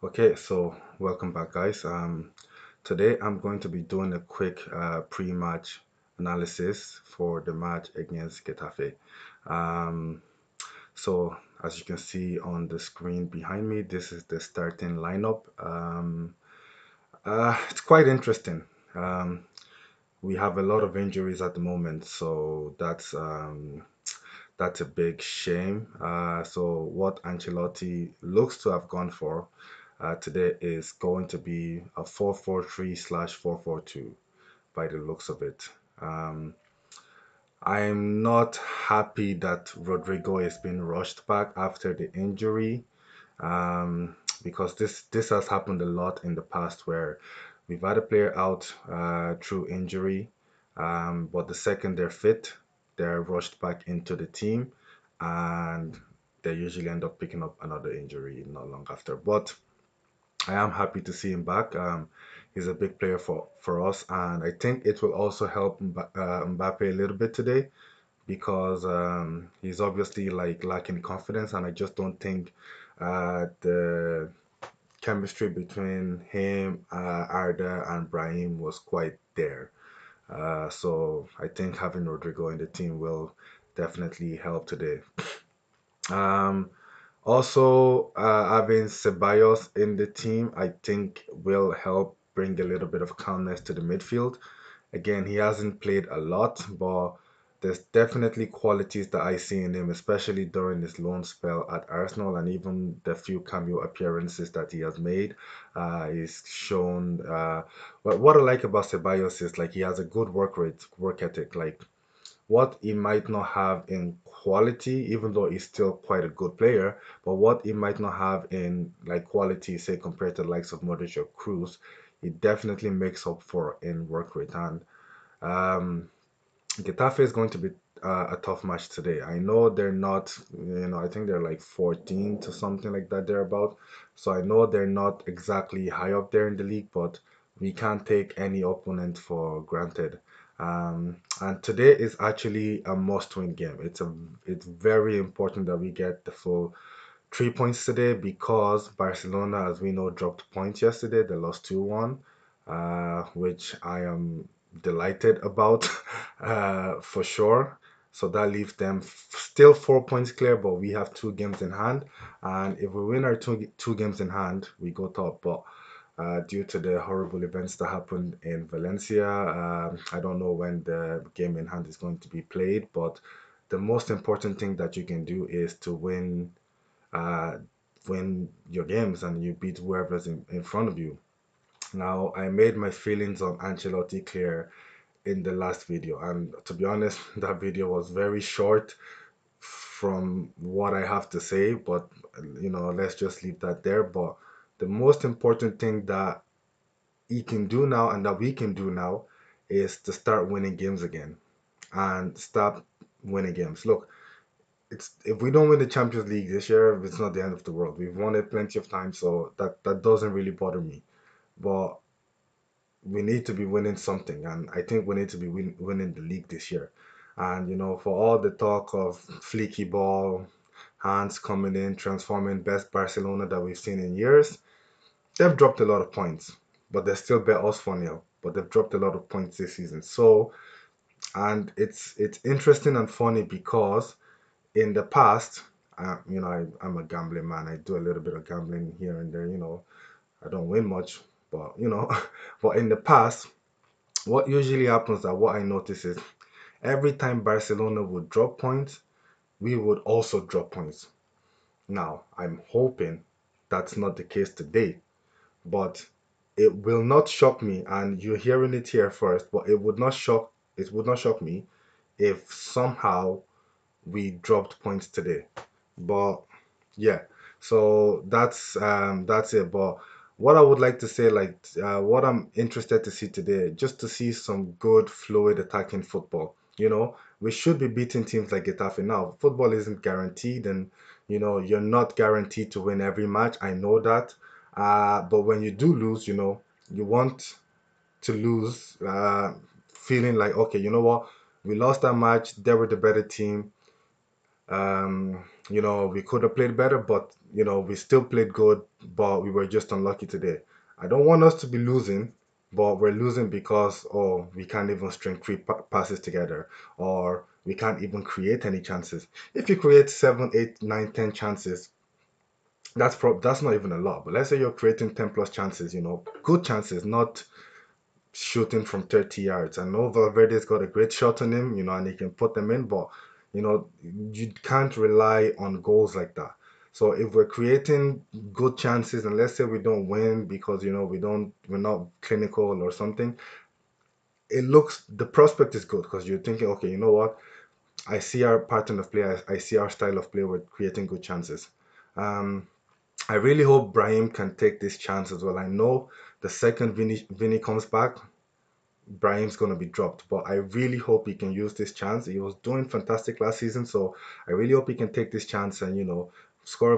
Okay, so welcome back, guys. Today I'm going to be doing a quick pre-match analysis for the match against Getafe. Um, so as you can see on the screen behind me, this is the starting lineup. It's quite interesting. Um, we have a lot of injuries at the moment, so that's a big shame. So what Ancelotti looks to have gone for today is going to be a 4-4-3 slash 4-4-2 by the looks of it. Um, I'm not happy that Rodrigo is being rushed back after the injury because this has happened a lot in the past where we've had a player out through injury, but the second they're fit, they're rushed back into the team, and they usually end up picking up another injury not long after. But I am happy to see him back. He's a big player for us, and I think it will also help Mbappe a little bit today because he's obviously like lacking confidence, and I just don't think the chemistry between him, Arda, and Brahim was quite there. So I think having Rodrigo in the team will definitely help today. Um, Also, having Ceballos in the team, I think will help bring a little bit of calmness to the midfield. Again, he hasn't played a lot, but there's definitely qualities that I see in him, especially during his loan spell at Arsenal and even the few cameo appearances that he has made. He's shown. What I like about Ceballos is like he has a good work rate, work ethic. Like what he might not have in quality, even though he's still quite a good player, but what he might not have in like quality, say compared to the likes of Modric or Cruz, he definitely makes up for in work rate. And um, Getafe is going to be a tough match today. I know they're not, I think they're like 14 to something like that, thereabout. So I know they're not exactly high up there in the league, but we can't take any opponent for granted. And today is actually a must-win game. It's very important that we get the full 3 points today because Barcelona, as we know, dropped points yesterday. They lost 2-1, which I am delighted about for sure. So that leaves them still 4 points clear, but we have two games in hand. And if we win our two games in hand, we go top. But due to the horrible events that happened in Valencia, I don't know when the game in hand is going to be played. But the most important thing that you can do is to uh, win your games and you beat whoever's in front of you. Now, I made my feelings on Ancelotti clear in the last video, and to be honest, that video was very short from what I have to say, but let's just leave that there. But the most important thing that he can do now and that we can do now is to start winning games again and stop winning games. Look, it's if we don't win the Champions League this year, it's not the end of the world. We've won it plenty of times, so that doesn't really bother me. But we need to be winning something, and I think we need to be winning the league this year. And for all the talk of fleeky ball, hands coming in, transforming best Barcelona that we've seen in years, they've dropped a lot of points, but they still bet us 4-0. But they've dropped a lot of points this season. So, and it's interesting and funny because in the past, I'm a gambling man. I do a little bit of gambling here and there. I don't win much, but but in the past, what usually happens that what I notice is every time Barcelona would drop points, we would also drop points. Now, I'm hoping that's not the case today, but it will not shock me, and you're hearing it here first, but it would not shock me if somehow we dropped points today. But yeah, so that's it. But what I would like to say, like what I'm interested to see today, just to see some good fluid attacking football. We should be beating teams like Getafe now. Football isn't guaranteed, and you're not guaranteed to win every match. I know that. But when you do lose, you want to lose, feeling like, okay, you know what, we lost that match. They were the better team. We could have played better, but we still played good. but we were just unlucky today. I don't want us to be losing, but we're losing because, oh, we can't even string three passes together, or we can't even create any chances. If you create seven, eight, nine, 10 chances, that's not even a lot. But let's say you're creating 10 plus chances, good chances, not shooting from 30 yards. I know Valverde's got a great shot on him, and he can put them in, but you can't rely on goals like that. So if we're creating good chances, and let's say we don't win because we're not clinical or something, the prospect is good because you're thinking, okay, you know what? I see our pattern of play, I see our style of play. We're creating good chances. Um, I really hope Brahim can take this chance as well. I know the second Vinny comes back, Brahim's going to be dropped. But I really hope he can use this chance. He was doing fantastic last season, so I really hope he can take this chance and score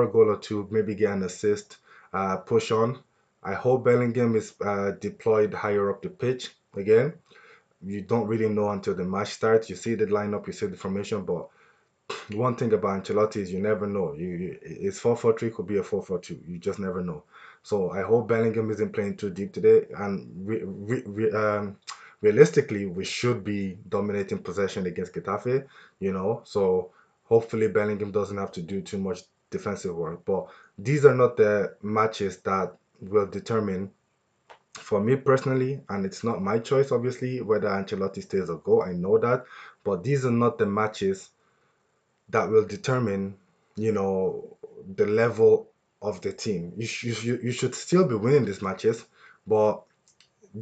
a goal or two, maybe get an assist, push on. I hope Bellingham is deployed higher up the pitch again. You don't really know until the match starts. You see the lineup, you see the formation, but one thing about Ancelotti is you never know. It's 4-4-3 could be a 4-4-2. You just never know. So I hope Bellingham isn't playing too deep today. And realistically, we should be dominating possession against Getafe. So hopefully Bellingham doesn't have to do too much defensive work. But these are not the matches that will determine for me personally, and it's not my choice, obviously, whether Ancelotti stays or go. I know that, but these are not the matches that will determine, the level of the team. You should still be winning these matches, but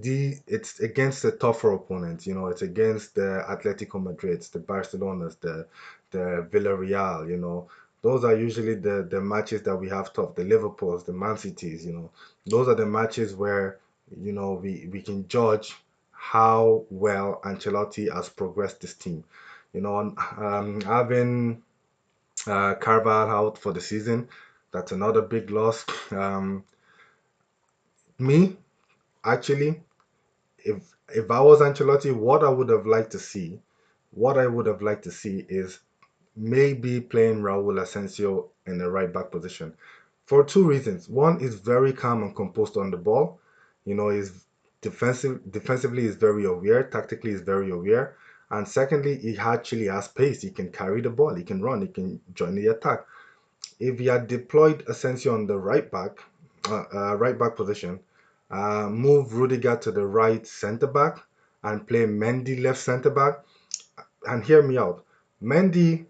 it's against the tougher opponents. It's against the Atletico Madrids, the Barcelonas, the Villarreal. Those are usually the matches that we have tough. The Liverpools, the Man Cities. Those are the matches where we can judge how well Ancelotti has progressed this team. Having Carval out for the season. That's another big loss. Me, actually, if I was Ancelotti, what I would have liked to see is maybe playing Raul Asensio in the right back position for two reasons. One is very calm and composed on the ball. He's defensively is very aware, tactically is very aware, and secondly, he actually has pace. He can carry the ball, he can run, he can join the attack. If he had deployed Asensio on the right back position, move Rudiger to the right centre back, and play Mendy left centre back, and hear me out. Mendy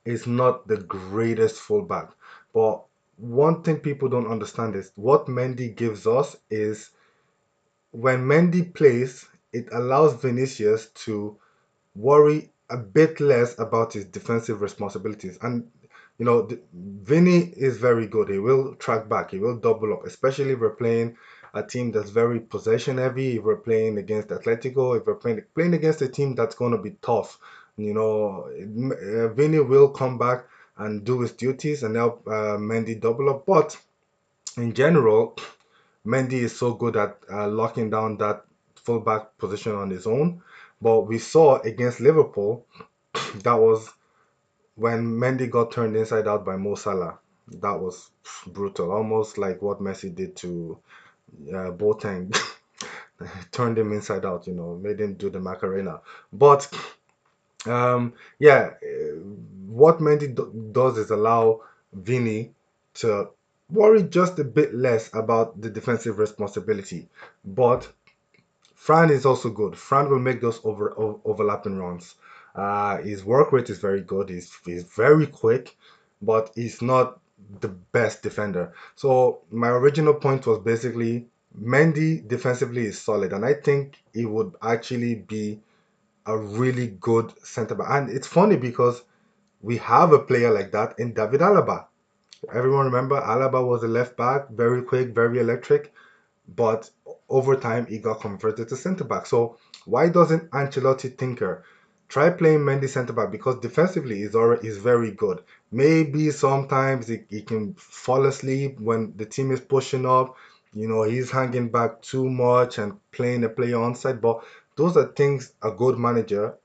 is not the greatest fullback, but one thing people don't understand is what Mendy gives us is when Mendy plays, it allows Vinicius to worry a bit less about his defensive responsibilities. And Vinny is very good. He will track back. He will double up, especially if we're playing a team that's very possession heavy. If we're playing against Atletico, if we're playing against a team that's going to be tough, Vinny will come back and do his duties and help Mendy double up. But in general, Mendy is so good at locking down that fullback position on his own. But we saw against Liverpool, that was when Mendy got turned inside out by Mo Salah. That was brutal, almost like what Messi did to Boateng. Turned him inside out, made him do the Macarena. But yeah, what Mendy does is allow Vini to worry just a bit less about the defensive responsibility. But Fran is also good. Fran will make those overlapping runs. His work rate is very good. He's very quick, but he's not the best defender. So my original point was basically Mendy defensively is solid, and I think he would actually be a really good centre back. And it's funny because we have a player like that in David Alaba. Everyone remember Alaba was a left back, very quick, very electric, but over time he got converted to centre back. So why doesn't Ancelotti tinker? Try playing Mendy centre back because defensively he's very good. Maybe sometimes he can fall asleep when the team is pushing up. He's hanging back too much and playing a player onside. But those are things a good manager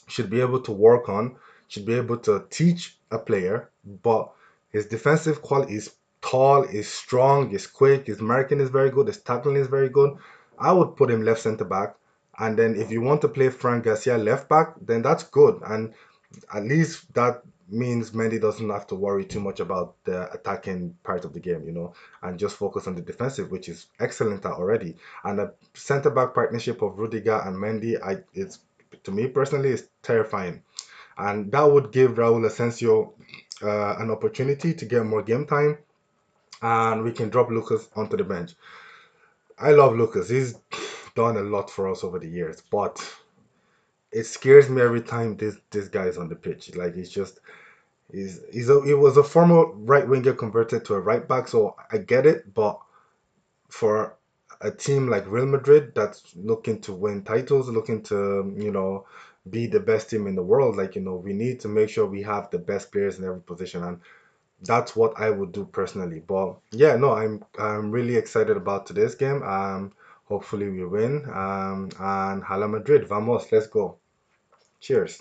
should be able to work on, should be able to teach a player. But his defensive quality is tall, he's strong, he's quick, his marking is very good, his tackling is very good. I would put him left center back. And then if you want to play Frank Garcia left back, then that's good. And at least that means Mendy doesn't have to worry too much about the attacking part of the game, and just focus on the defensive, which is excellent at already. And a centre back partnership of Rudiger and Mendy, it's to me personally, is terrifying. And that would give Raul Asensio an opportunity to get more game time, and we can drop Lucas onto the bench. I love Lucas. He's done a lot for us over the years, but it scares me every time this guy is on the pitch. Like he was a former right winger converted to a right back, so I get it. But for a team like Real Madrid that's looking to win titles, looking to be the best team in the world, like we need to make sure we have the best players in every position, and that's what I would do personally. But yeah, no, I'm really excited about today's game. Hopefully we win. And Hala Madrid, vamos, let's go. Cheers.